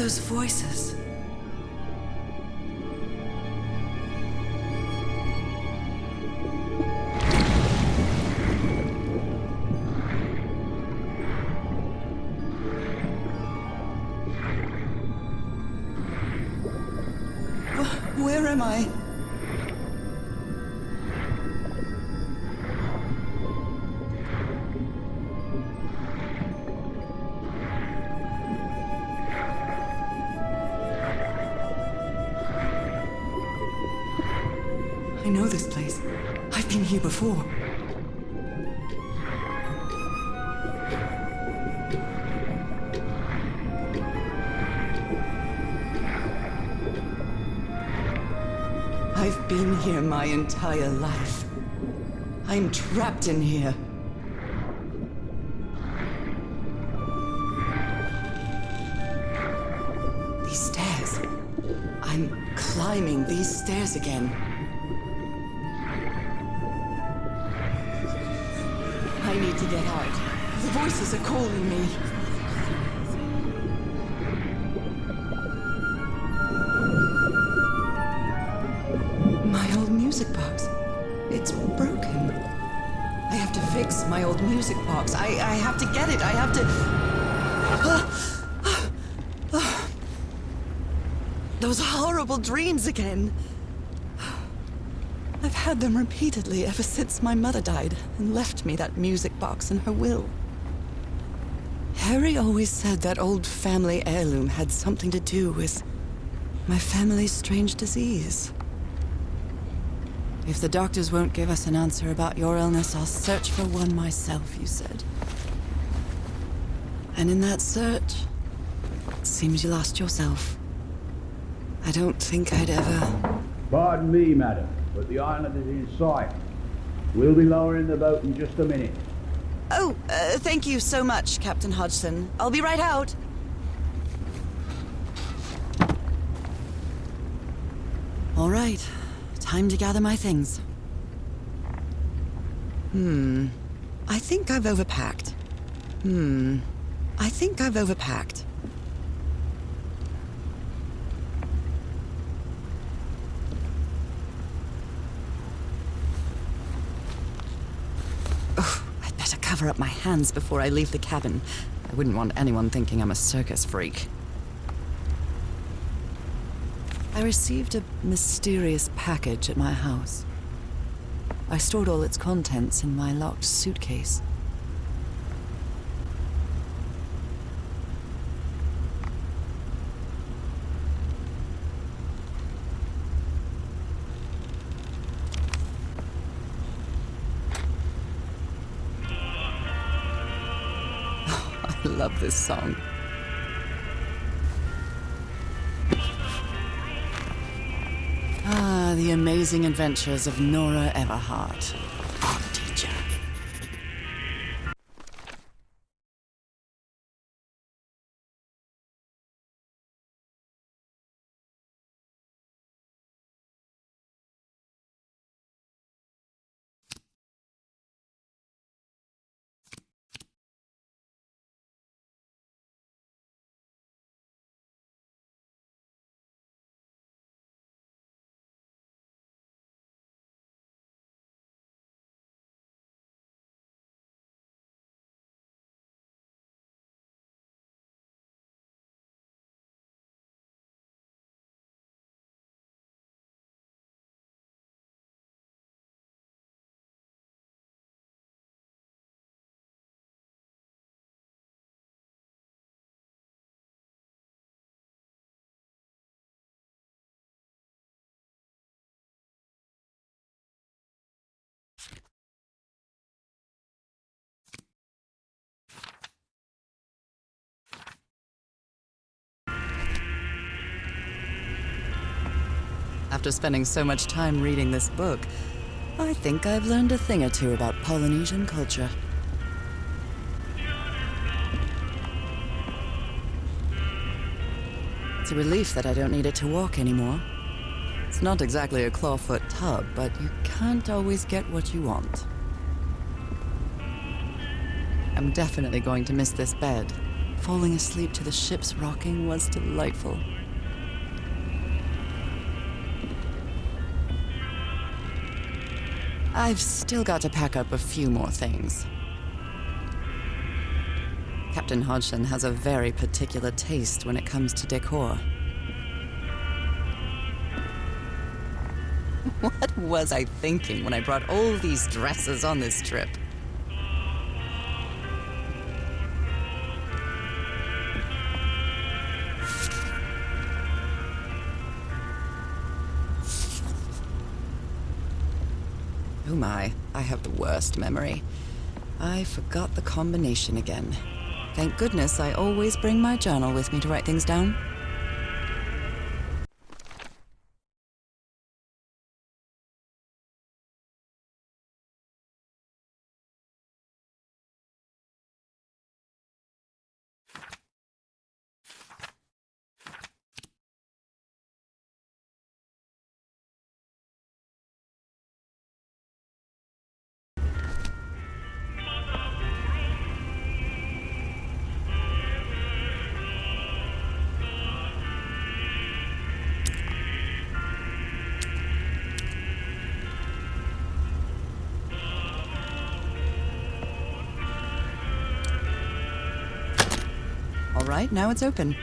those voices? Where am I? I know this place. I've been here before. I've been here my entire life. I'm trapped in here. These stairs. I'm climbing these stairs again. I need to get out. The voices are calling me. My old music box. It's broken. I have to fix my old music box. I have to get it. I have to... Those horrible dreams again. I've had them repeatedly ever since my mother died and left me that music box in her will. Harry always said that old family heirloom had something to do with my family's strange disease. If the doctors won't give us an answer about your illness, I'll search for one myself, you said. And in that search, it seems you lost yourself. I don't think I'd ever... Pardon me, madam, but the island is in sight. We'll be lowering the boat in just a minute. Oh, thank you so much, Captain Hodgson. I'll be right out. All right. Time to gather my things. I think I've overpacked. I think I've overpacked. Oh, I'd better cover up my hands before I leave the cabin. I wouldn't want anyone thinking I'm a circus freak. I received a mysterious package at my house. I stored all its contents in my locked suitcase. Oh, I love this song. The amazing adventures of Norah Everhart, art teacher. After spending so much time reading this book, I think I've learned a thing or two about Polynesian culture. It's a relief that I don't need it to walk anymore. It's not exactly a clawfoot tub, but you can't always get what you want. I'm definitely going to miss this bed, Falling asleep to the ship's rocking was delightful. I've still got to pack up a few more things. Captain Hodgson has a very particular taste when it comes to decor. What was I thinking when I brought all these dresses on this trip? Oh my, I have the worst memory. I forgot the combination again. Thank goodness I always bring my journal with me to write things down. All right, now it's open.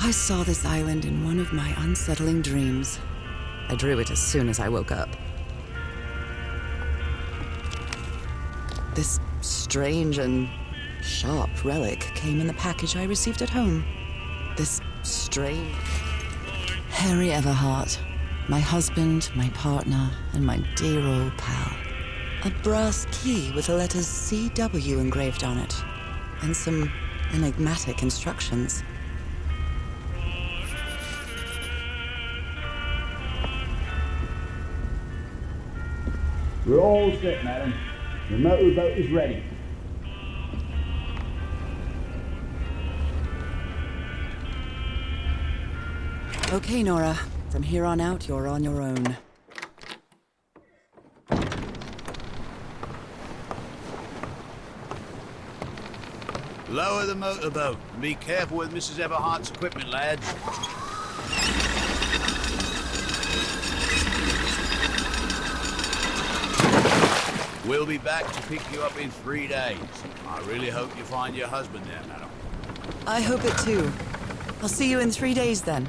I saw this island in one of my unsettling dreams. I drew it as soon as I woke up. This strange and sharp relic came in the package I received at home. This strange... Harry Everhart, my husband, my partner, and my dear old pal. A brass key with the letters CW engraved on it, and some enigmatic instructions. We're all set, madam. The motorboat is ready. Okay, Norah. From here on out, you're on your own. Lower the motorboat and be careful with Mrs. Everhart's equipment, lads. We'll be back to pick you up in 3 days. I really hope you find your husband there, madam. I hope it too. I'll see you in 3 days then.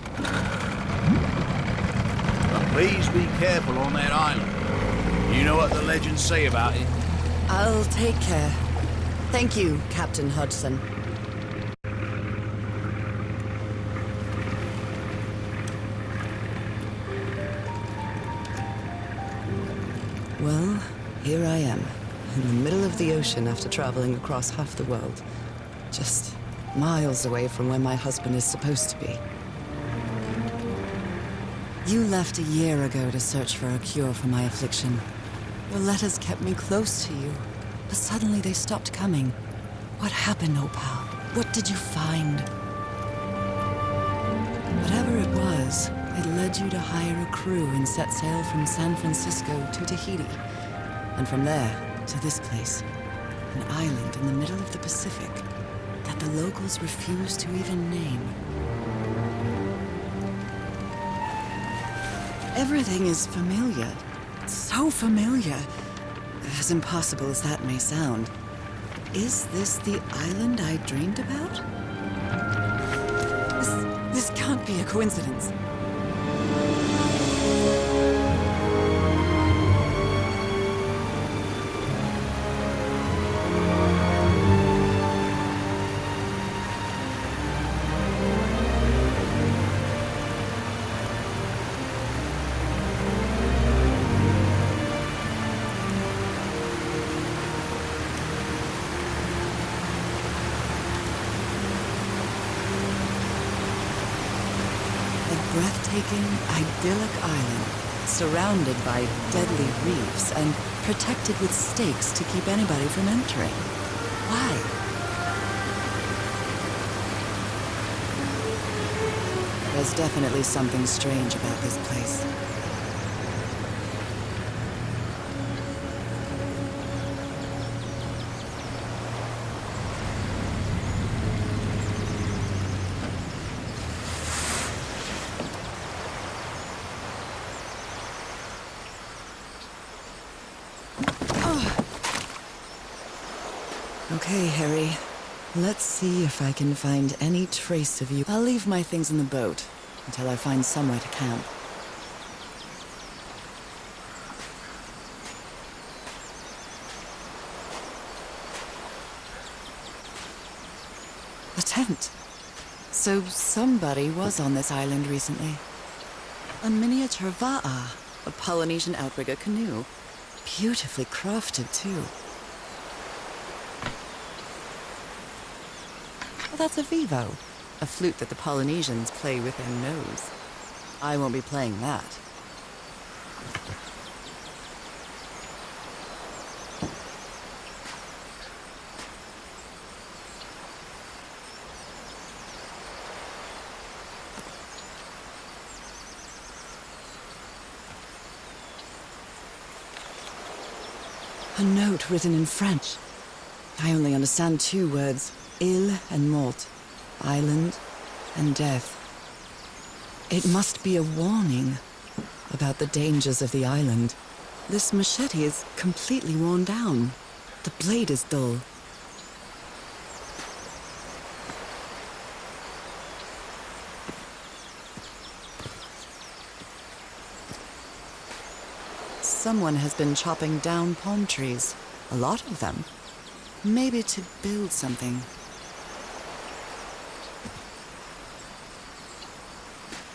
But please be careful on that island. You know what the legends say about it. I'll take care. Thank you, Captain Hodgson. Well, here I am, in the middle of the ocean after traveling across half the world. Just miles away from where my husband is supposed to be. You left a year ago to search for a cure for my affliction. Your letters kept me close to you, but suddenly they stopped coming. What happened, old pal? What did you find? Whatever it was, it led you to hire a crew and set sail from San Francisco to Tahiti. And from there to this place, an island in the middle of the Pacific that the locals refuse to even name. Everything is familiar. So familiar. As impossible as that may sound. Is this the island I dreamed about? This can't be a coincidence. Breathtaking, idyllic island, surrounded by deadly reefs and protected with stakes to keep anybody from entering. Why? There's definitely something strange about this place. Okay, Harry. Let's see if I can find any trace of you. I'll leave my things in the boat until I find somewhere to camp. The tent. So somebody was on this island recently. A miniature va'a, a Polynesian outrigger canoe. Beautifully crafted, too. Well, that's a vivo, a flute that the Polynesians play with their nose. I won't be playing that. A note written in French. I only understand 2 words, île and mort, island and death. It must be a warning about the dangers of the island. This machete is completely worn down. The blade is dull. Someone has been chopping down palm trees. A lot of them. Maybe to build something.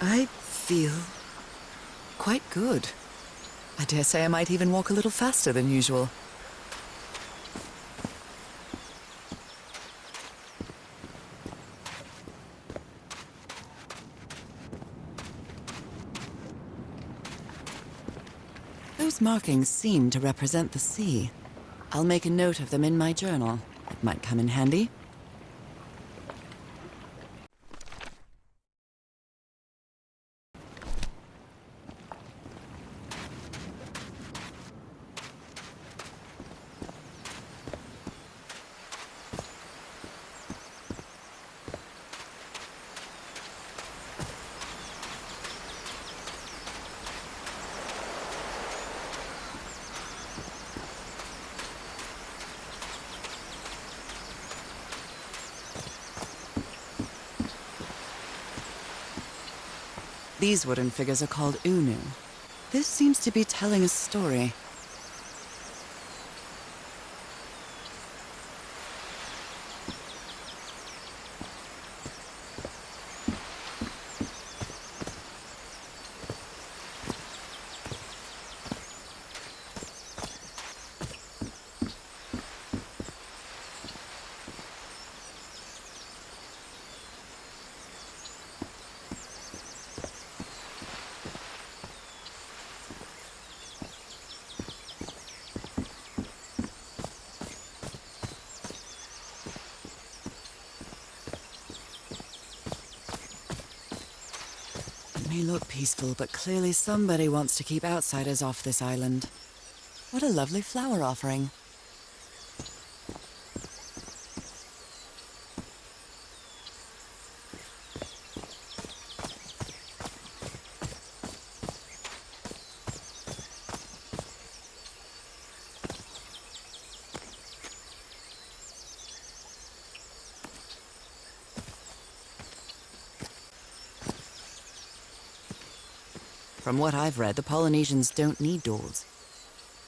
I feel quite good. I dare say I might even walk a little faster than usual. Those markings seem to represent the sea. I'll make a note of them in my journal. It might come in handy. These wooden figures are called unu. This seems to be telling a story. May look peaceful, but clearly somebody wants to keep outsiders off this island. What a lovely flower offering. From what I've read, the Polynesians don't need doors.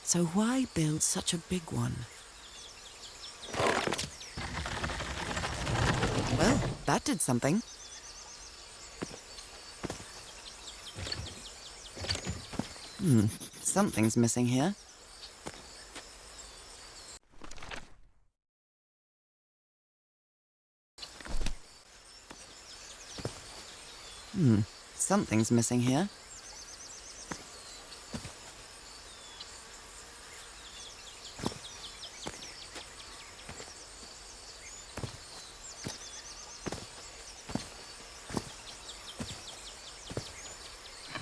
So why build such a big one? Well, that did something. Something's missing here. Something's missing here.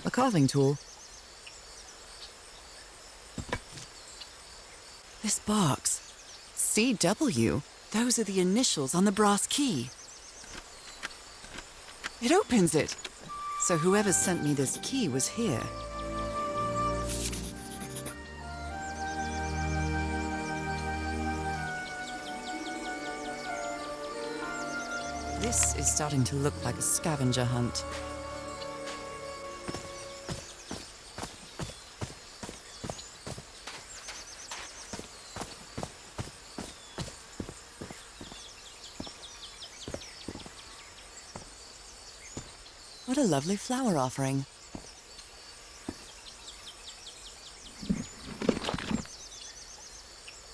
A carving tool. This box. CW. Those are the initials on the brass key. It opens it. So whoever sent me this key was here. This is starting to look like a scavenger hunt. What a lovely flower offering.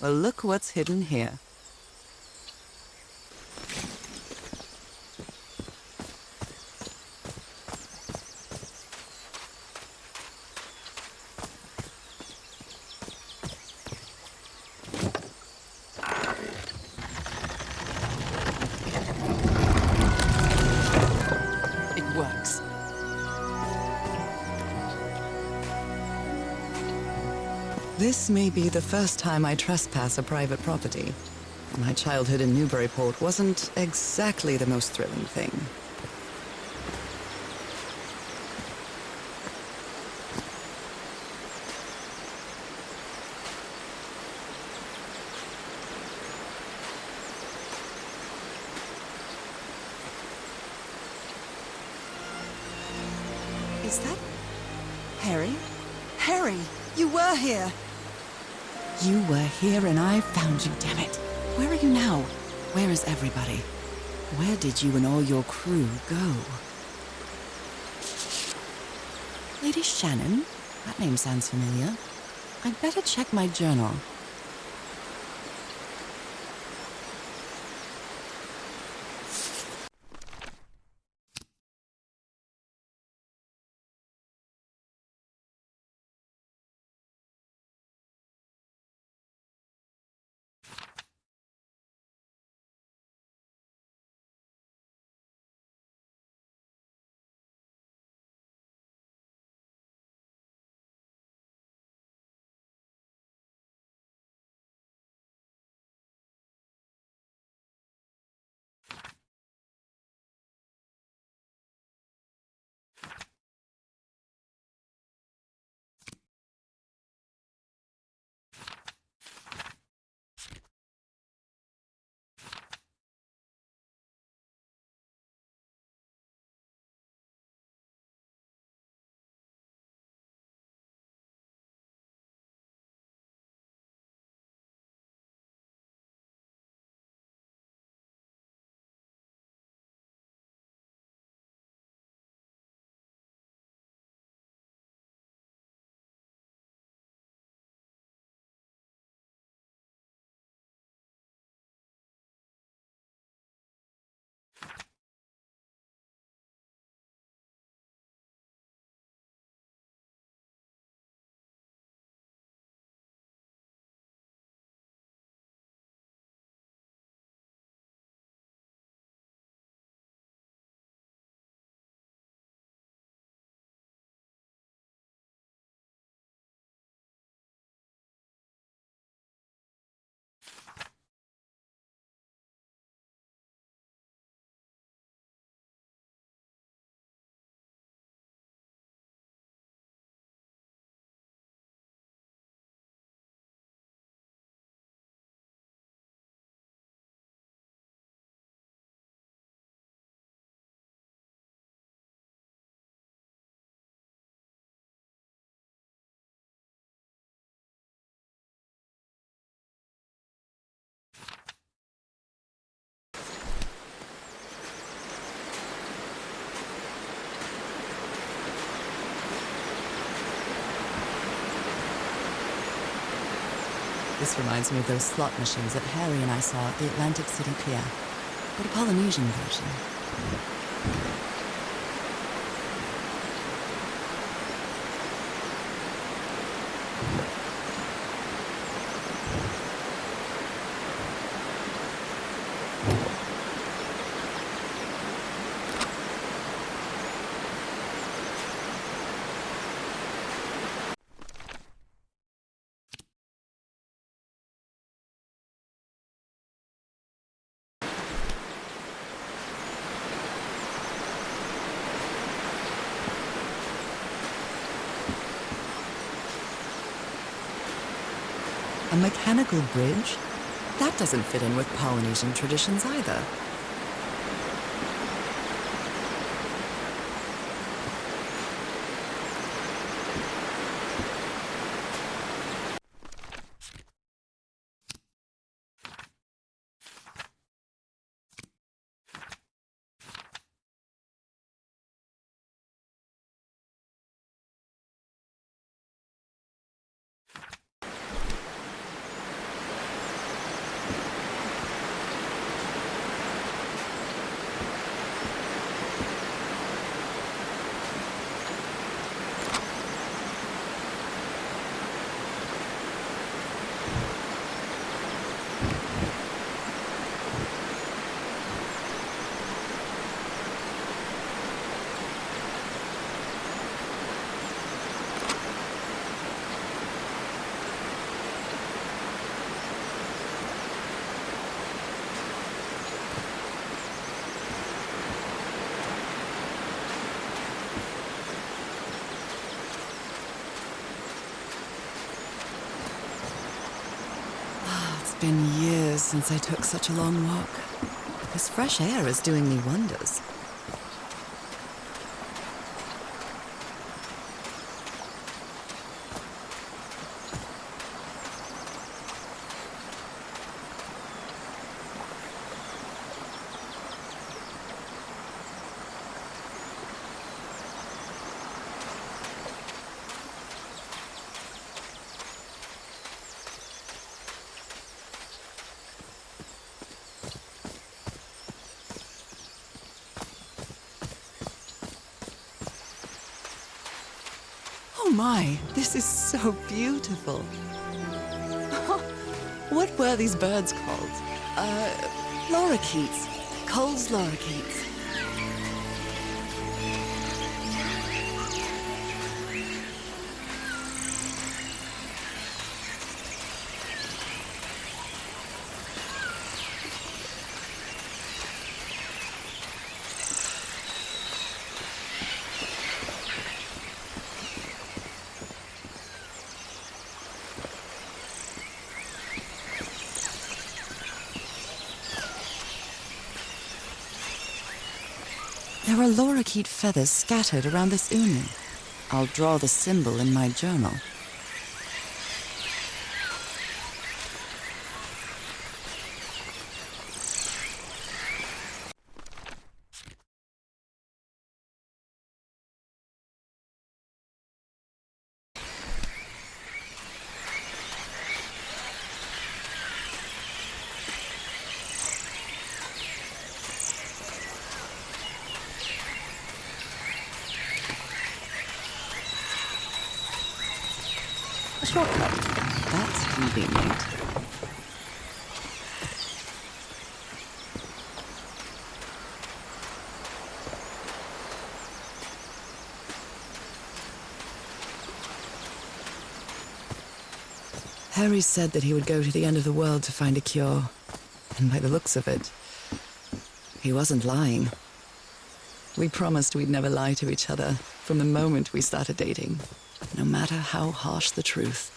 Well, look what's hidden here. It works. This may be the first time I trespass a private property. My childhood in Newburyport wasn't exactly the most thrilling thing. Is that Harry? Harry, you were here! You were here and I found you, damn it. Where are you now? Where is everybody? Where did you and all your crew go? Lady Shannon? That name sounds familiar. I'd better check my journal. This reminds me of those slot machines that Harry and I saw at the Atlantic City Pier, but a Polynesian version. A mechanical bridge? That doesn't fit in with Polynesian traditions either. been years since I took such a long walk. This fresh air is doing me wonders. Oh my, this is so beautiful. What were these birds called? Lorikeets. Cole's lorikeets. There are lorikeet feathers scattered around this unu. I'll draw the symbol in my journal. A shortcut. That's convenient. Harry said that he would go to the end of the world to find a cure. And by the looks of it, he wasn't lying. We promised we'd never lie to each other from the moment we started dating, no matter how harsh the truth.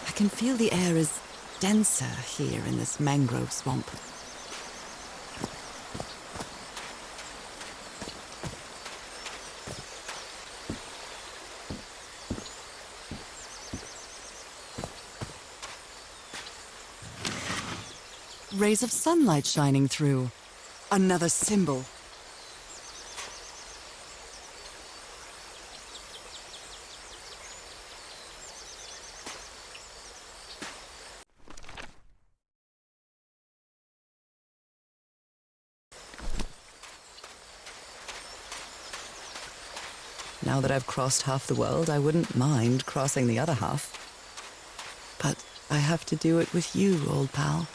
I can feel the air is denser here in this mangrove swamp. Rays of sunlight shining through. Another symbol. Now that I've crossed half the world, I wouldn't mind crossing the other half. But I have to do it with you, old pal.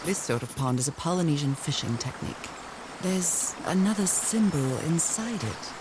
This sort of pond is a Polynesian fishing technique. There's another symbol inside it.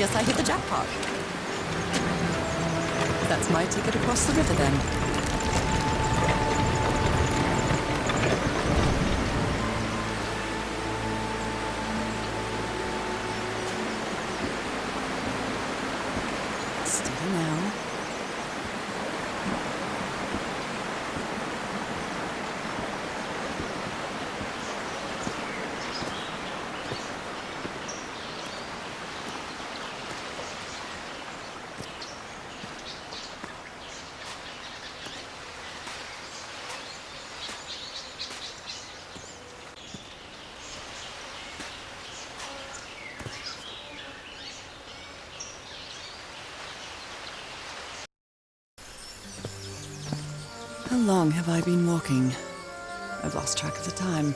guess I hit the jackpot. That's my ticket across the river then. Steady now. How long have I been walking? I've lost track of the time.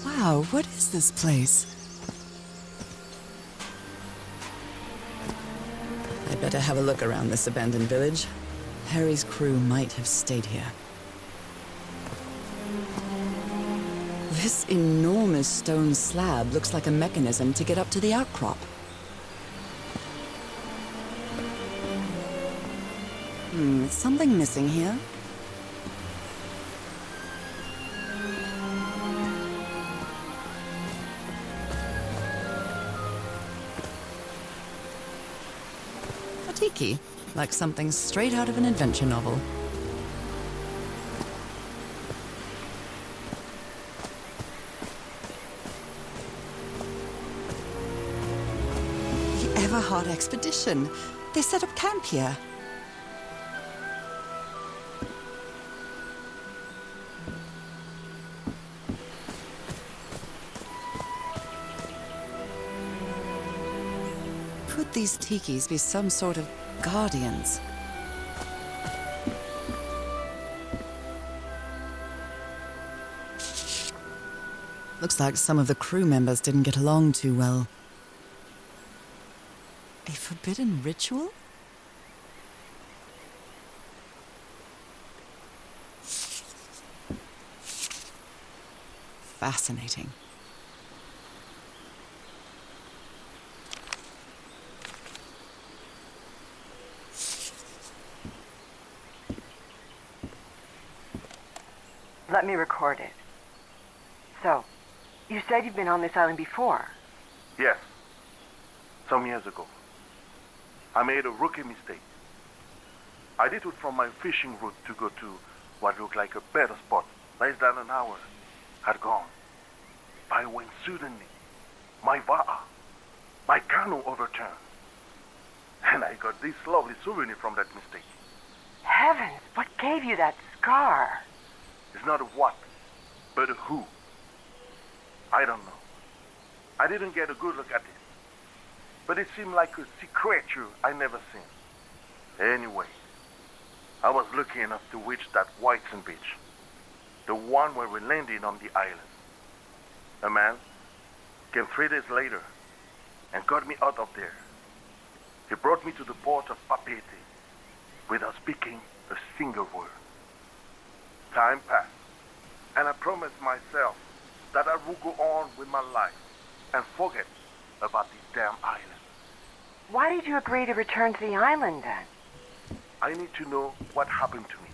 Wow, what is this place? I'd better have a look around this abandoned village. Harry's crew might have stayed here. This enormous stone slab looks like a mechanism to get up to the outcrop. Something missing here. A tiki, like something straight out of an adventure novel. The Everhart expedition. They set up camp here. Could these tikis be some sort of guardians? Looks like some of the crew members didn't get along too well. A forbidden ritual? Fascinating. Let me record it. So, you said you've been on this island before. Yes. Some years ago. I made a rookie mistake. I did it from my fishing route to go to what looked like a better spot. Less than an hour had gone. By when suddenly, my va'a, my canoe overturned. And I got this lovely souvenir from that mistake. Heavens, what gave you that scar? It's not a what, but a who. I don't know. I didn't get a good look at it. But it seemed like a sea creature I never seen. Anyway, I was lucky enough to reach that white sand beach. The one where we landed on the island. A man came 3 days later and got me out of there. He brought me to the port of Papeete without speaking a single word. Time passed, and I promised myself that I would go on with my life and forget about this damn island. Why did you agree to return to the island then? I need to know what happened to me,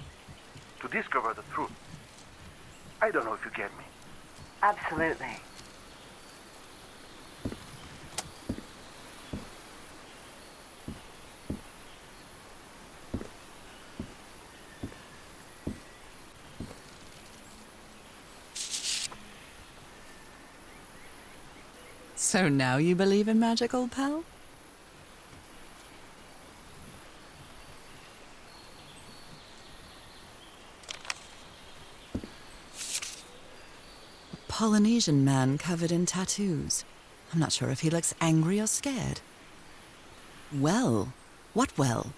to discover the truth. I don't know if you get me. Absolutely. So now you believe in magic, old pal? A Polynesian man covered in tattoos. I'm not sure if he looks angry or scared. Well, what well?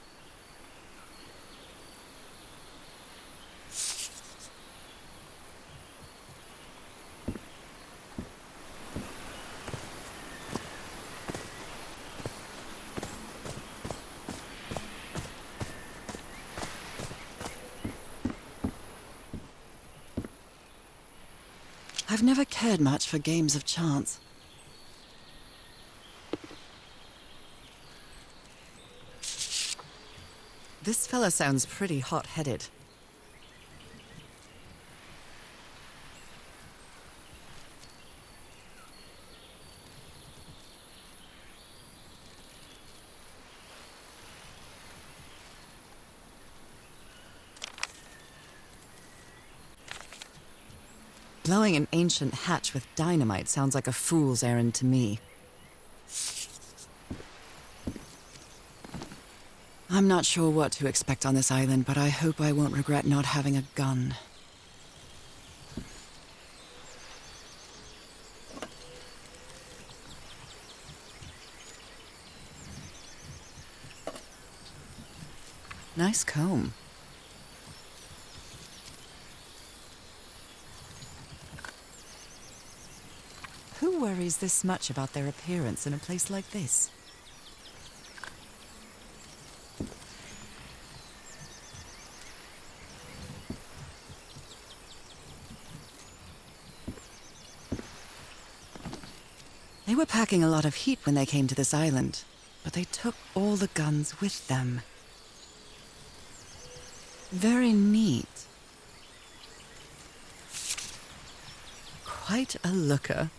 I've never cared much for games of chance. This fella sounds pretty hot-headed. Blowing an ancient hatch with dynamite sounds like a fool's errand to me. I'm not sure what to expect on this island, but I hope I won't regret not having a gun. Nice comb. Who worries this much about their appearance in a place like this? They were packing a lot of heat when they came to this island, but they took all the guns with them. Very neat. Quite a looker.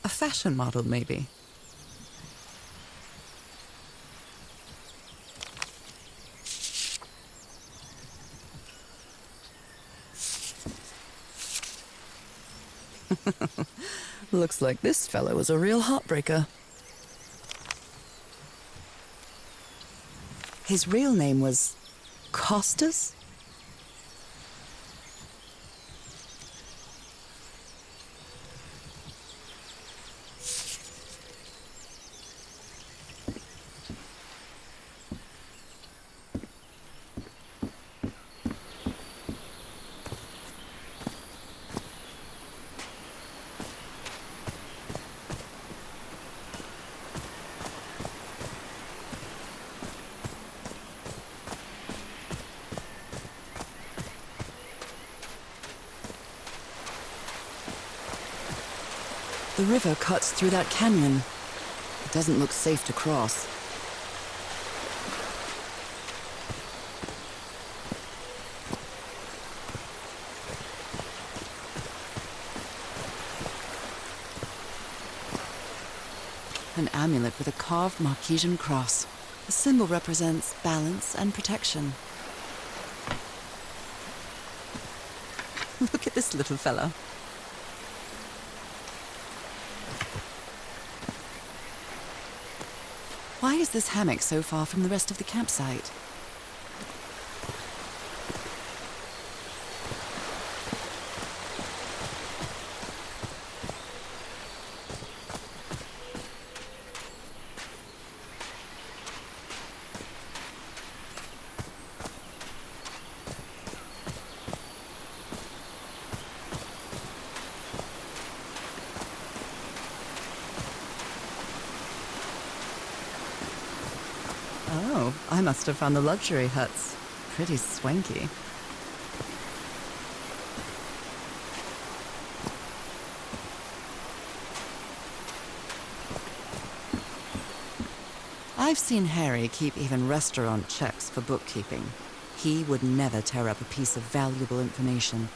A fashion model, maybe. Looks like this fellow was a real heartbreaker. His real name was Costas? The river cuts through that canyon. It doesn't look safe to cross. An amulet with a carved Marquesian cross. The symbol represents balance and protection. Look at this little fella. Why is this hammock so far from the rest of the campsite? Oh, I must have found the luxury huts. Pretty swanky. I've seen Harry keep even restaurant checks for bookkeeping. He would never tear up a piece of valuable information.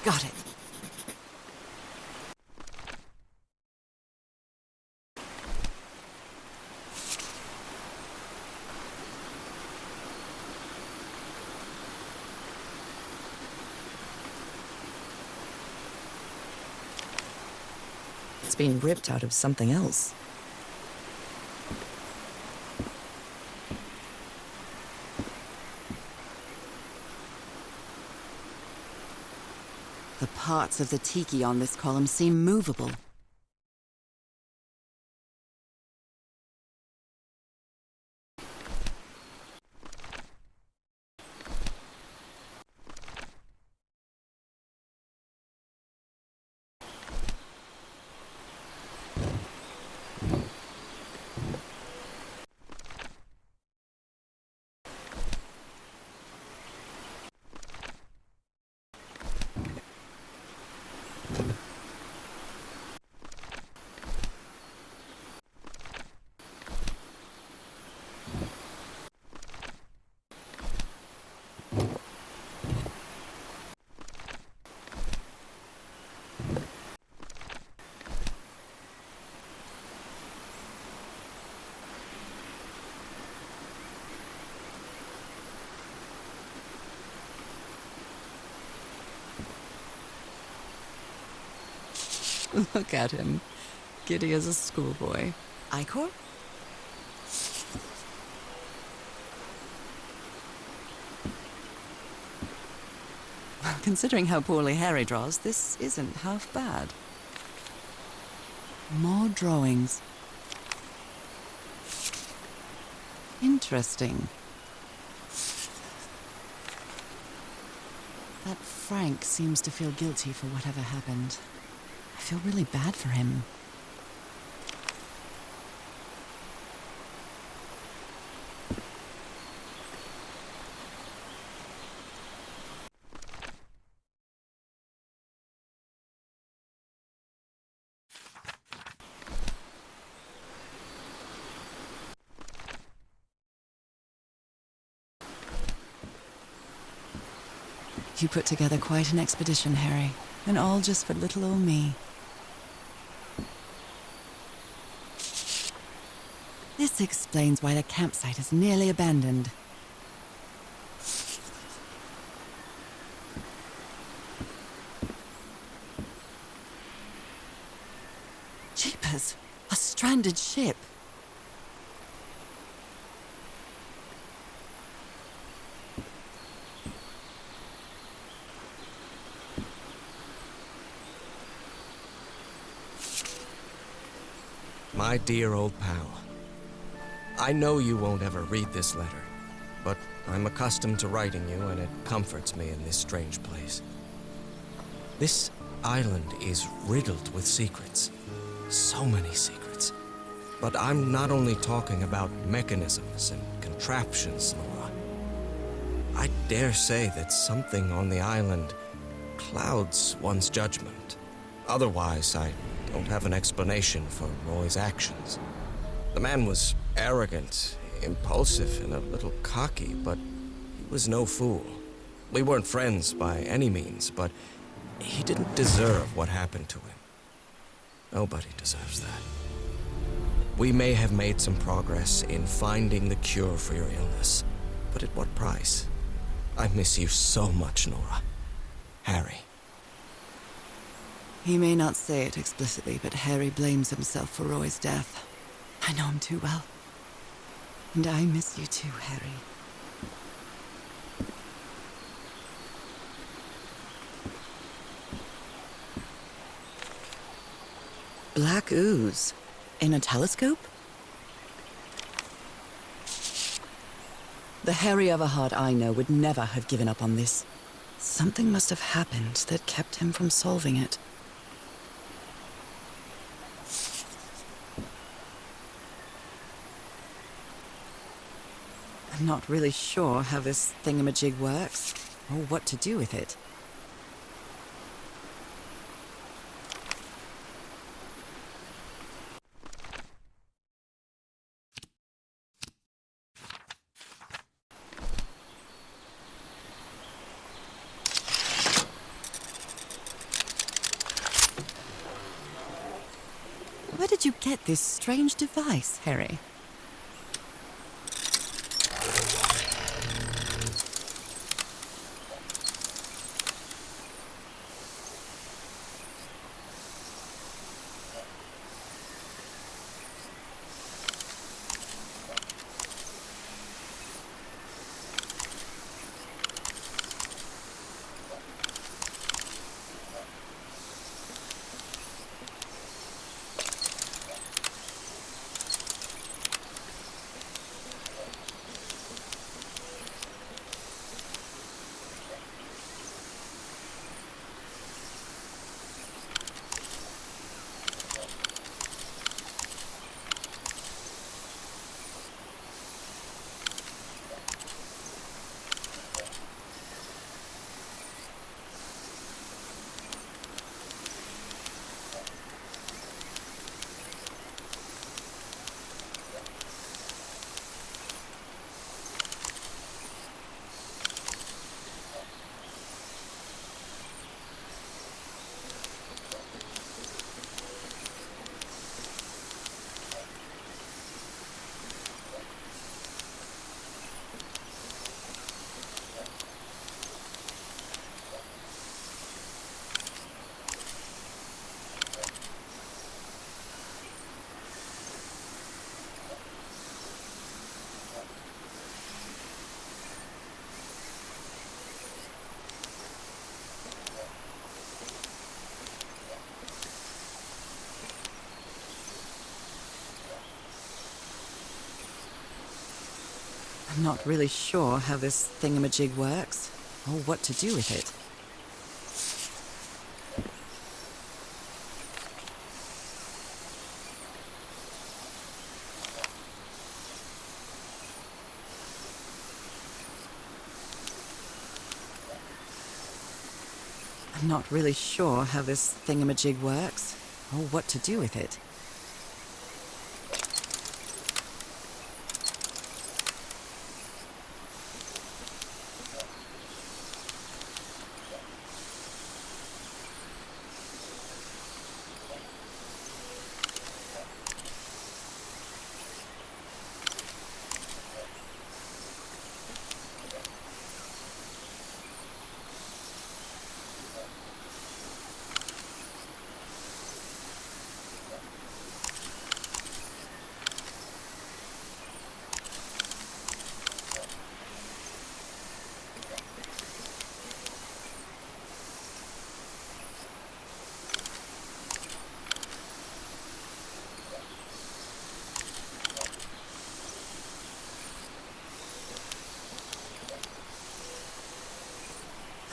Got it. It's been ripped out of something else. The parts of the tiki on this column seem movable. Look at him. Giddy as a schoolboy. Icor? Well, considering how poorly Harry draws, this isn't half bad. More drawings. Interesting. That Frank seems to feel guilty for whatever happened. I feel really bad for him. You put together quite an expedition, Harry, and all just for little old me. This explains why the campsite is nearly abandoned. Jeepers! A stranded ship! My dear old pal, I know you won't ever read this letter, but I'm accustomed to writing you, and it comforts me in this strange place. This island is riddled with secrets. So many secrets. But I'm not only talking about mechanisms and contraptions, Norah. I dare say that something on the island clouds one's judgment. Otherwise, I don't have an explanation for Roy's actions. The man was arrogant, impulsive, and a little cocky, but he was no fool. We weren't friends by any means, but he didn't deserve what happened to him. Nobody deserves that. We may have made some progress in finding the cure for your illness, but at what price? I miss you so much, Norah. Harry. He may not say it explicitly, but Harry blames himself for Roy's death. I know him too well. And I miss you too, Harry. Black ooze. In a telescope? The Harry Everhart I know would never have given up on this. Something must have happened that kept him from solving it. I'm not really sure how this thingamajig works, or what to do with it. Where did you get this strange device, Harry? I'm not really sure how this thingamajig works, or what to do with it. I'm not really sure how this thingamajig works, or what to do with it.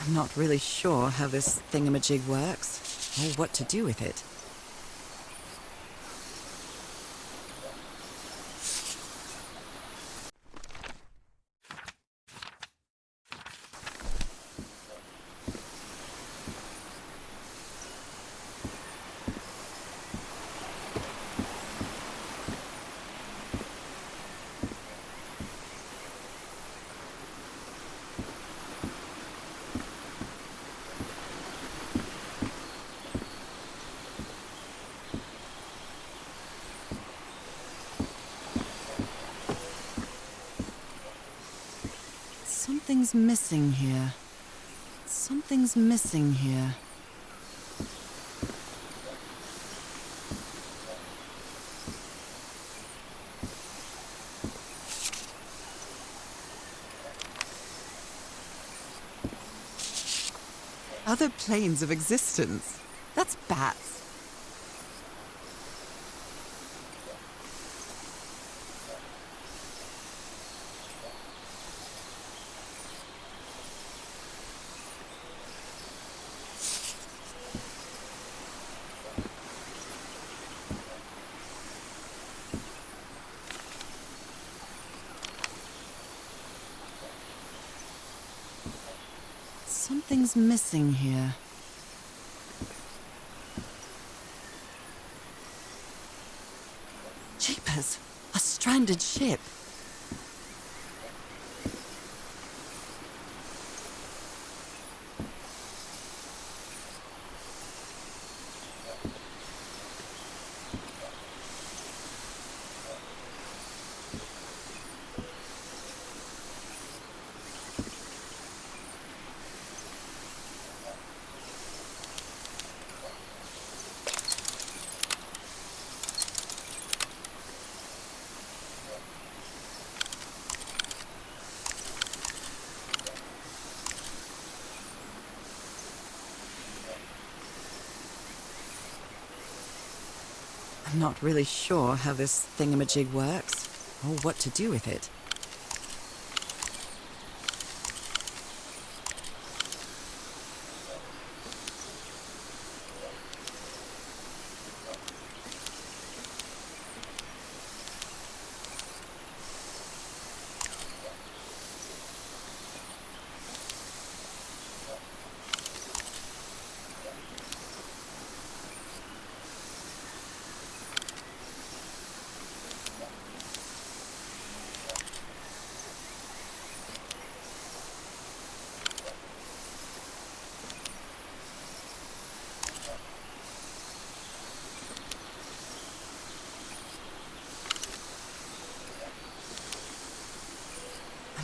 I'm not really sure how this thingamajig works, or what to do with it. Something's missing here. Something's missing here. Other planes of existence. That's bats. Something's missing here. Jeepers! A stranded ship! I'm not really sure how this thingamajig works, or what to do with it.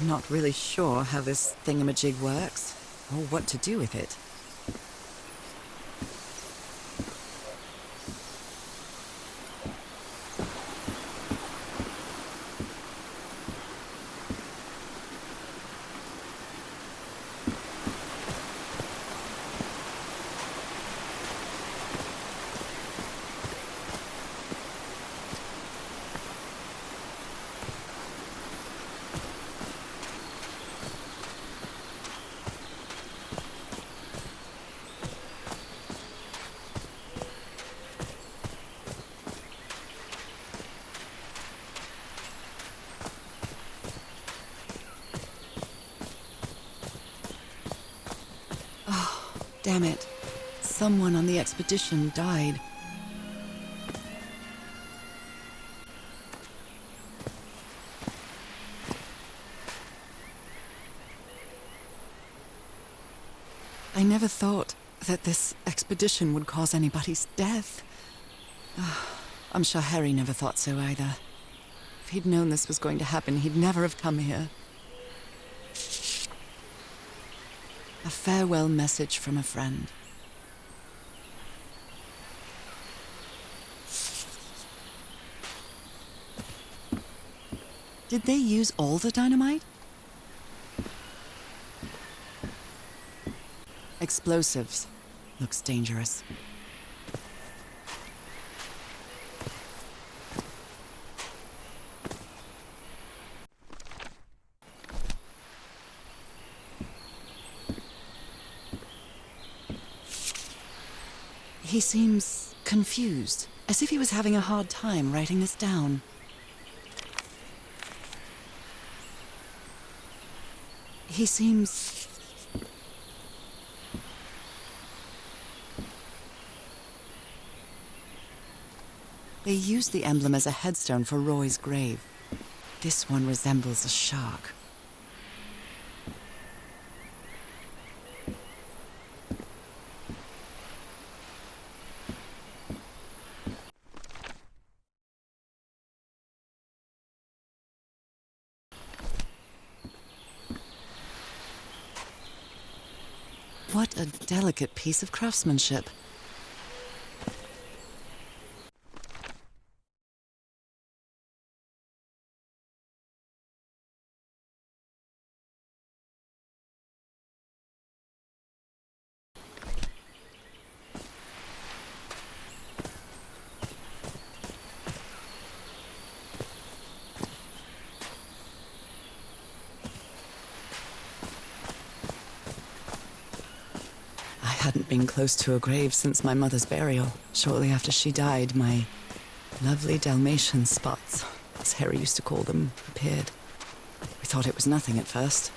I'm not really sure how this thingamajig works, or what to do with it. Damn it. Someone on the expedition died. I never thought that this expedition would cause anybody's death. I'm sure Harry never thought so either. If he'd known this was going to happen, he'd never have come here. A farewell message from a friend. Did they use all the dynamite? Explosives. Looks dangerous. He seems confused, as if he was having a hard time writing this down. He seems... They used the emblem as a headstone for Roy's grave. This one resembles a shark. What a delicate piece of craftsmanship. I hadn't been close to a grave since my mother's burial. Shortly after she died, my lovely Dalmatian spots, as Harry used to call them, appeared. We thought it was nothing at first.